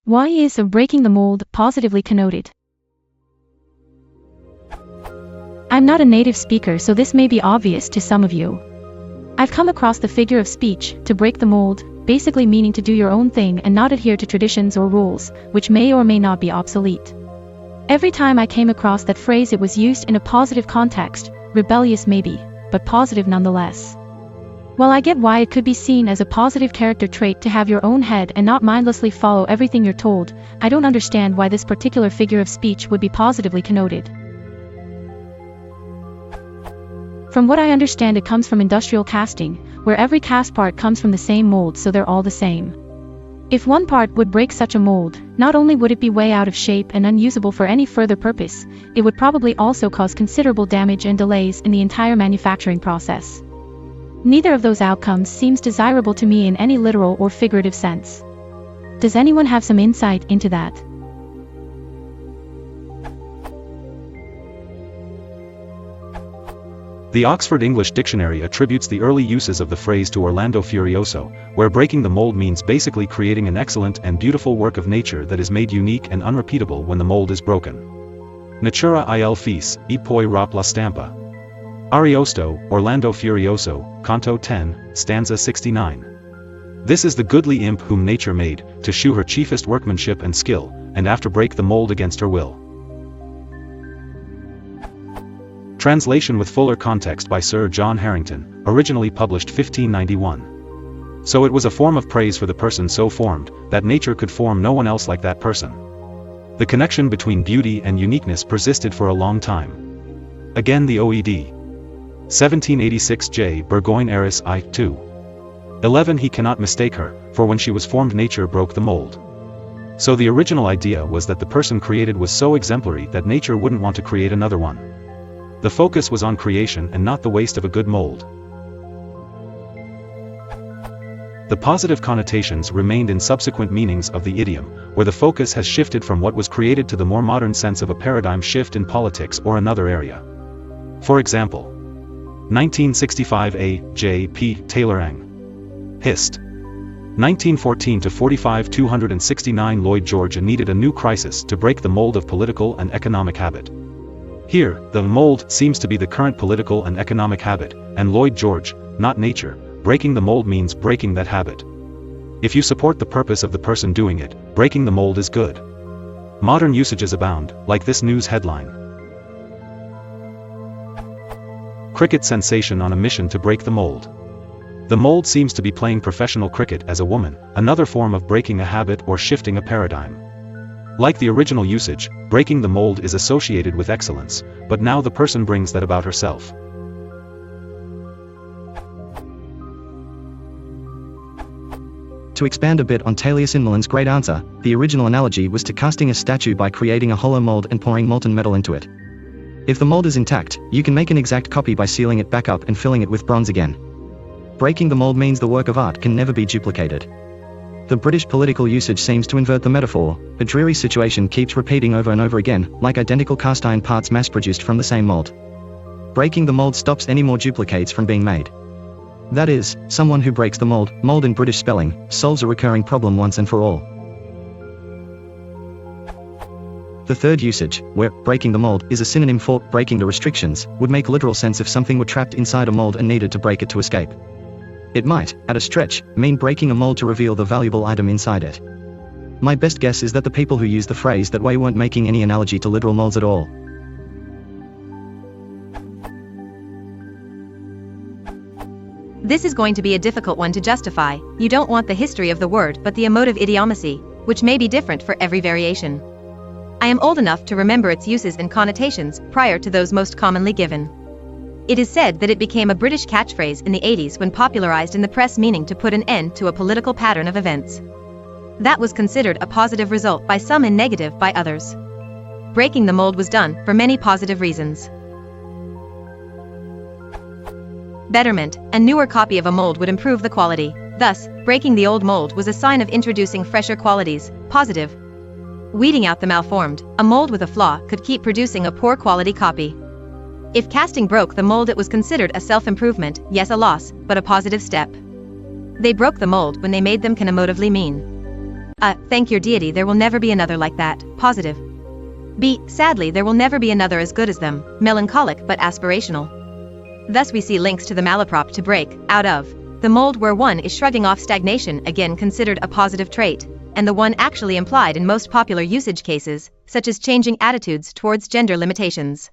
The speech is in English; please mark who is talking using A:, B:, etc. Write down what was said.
A: Why is of breaking the mold positively connoted? I'm not a native speaker, so this may be obvious to some of you. I've come across the figure of speech, to break the mold, basically meaning to do your own thing and not adhere to traditions or rules, which may or may not be obsolete. Every time I came across that phrase, it was used in a positive context, rebellious maybe, but positive nonetheless. While I get why it could be seen as a positive character trait to have your own head and not mindlessly follow everything you're told, I don't understand why this particular figure of speech would be positively connoted. From what I understand, it comes from industrial casting, where every cast part comes from the same mold, so they're all the same. If one part would break such a mold, not only would it be way out of shape and unusable for any further purpose, it would probably also cause considerable damage and delays in the entire manufacturing process. Neither of those outcomes seems desirable to me in any literal or figurative sense. Does anyone have some insight into that?
B: The Oxford English Dictionary attributes the early uses of the phrase to Orlando Furioso, where breaking the mold means basically creating an excellent and beautiful work of nature that is made unique and unrepeatable when the mold is broken. Natura il fis, e poi rop la stampa. Ariosto, Orlando Furioso, Canto 10, stanza 69. This is the goodly imp whom nature made, to shew her chiefest workmanship and skill, and after break the mold against her will. Translation with fuller context by Sir John Harrington, originally published 1591. So it was a form of praise for the person so formed, that nature could form no one else like that person. The connection between beauty and uniqueness persisted for a long time. Again the OED. 1786 J. Burgoyne Eris I. 2. 11 He cannot mistake her, for when she was formed nature broke the mold. So the original idea was that the person created was so exemplary that nature wouldn't want to create another one. The focus was on creation and not the waste of a good mold. The positive connotations remained in subsequent meanings of the idiom, where the focus has shifted from what was created to the more modern sense of a paradigm shift in politics or another area. For example, 1965 A. J. P. Taylor Ang. Hist. 1914-45 269 Lloyd George needed a new crisis to break the mold of political and economic habit. Here, the mold seems to be the current political and economic habit, and Lloyd George, not nature. Breaking the mold means breaking that habit. If you support the purpose of the person doing it, breaking the mold is good. Modern usages abound, like this news headline. Cricket sensation on a mission to break the mold. The mold seems to be playing professional cricket as a woman, another form of breaking a habit or shifting a paradigm. Like the original usage, breaking the mold is associated with excellence, but now the person brings that about herself.
C: To expand a bit on Taliesin Mullen's great answer, the original analogy was to casting a statue by creating a hollow mold and pouring molten metal into it. If the mold is intact, you can make an exact copy by sealing it back up and filling it with bronze again. Breaking the mold means the work of art can never be duplicated. The British political usage seems to invert the metaphor. A dreary situation keeps repeating over and over again, like identical cast iron parts mass-produced from the same mold. Breaking the mold stops any more duplicates from being made. That is, someone who breaks the mold in British spelling, solves a recurring problem once and for all. The third usage, where breaking the mold is a synonym for breaking the restrictions, would make literal sense if something were trapped inside a mold and needed to break it to escape. It might, at a stretch, mean breaking a mold to reveal the valuable item inside it. My best guess is that the people who used the phrase that way weren't making any analogy to literal molds at all.
D: This is going to be a difficult one to justify. You don't want the history of the word but the emotive idiomacy, which may be different for every variation. I am old enough to remember its uses and connotations prior to those most commonly given. It is said that it became a British catchphrase in the 80s when popularized in the press, meaning to put an end to a political pattern of events. That was considered a positive result by some and negative by others. Breaking the mold was done for many positive reasons. Betterment, a newer copy of a mold would improve the quality. Thus, breaking the old mold was a sign of introducing fresher qualities, positive. Weeding out the malformed, a mold with a flaw could keep producing a poor quality copy. If casting broke the mold, it was considered a self-improvement, yes, a loss, but a positive step. They broke the mold when they made them can emotively mean. Thank your deity, there will never be another like that, positive. B. Sadly, there will never be another as good as them, melancholic but aspirational. Thus we see links to the malaprop to break out of the mold, where one is shrugging off stagnation, again considered a positive trait, and the one actually implied in most popular usage cases, such as changing attitudes towards gender limitations.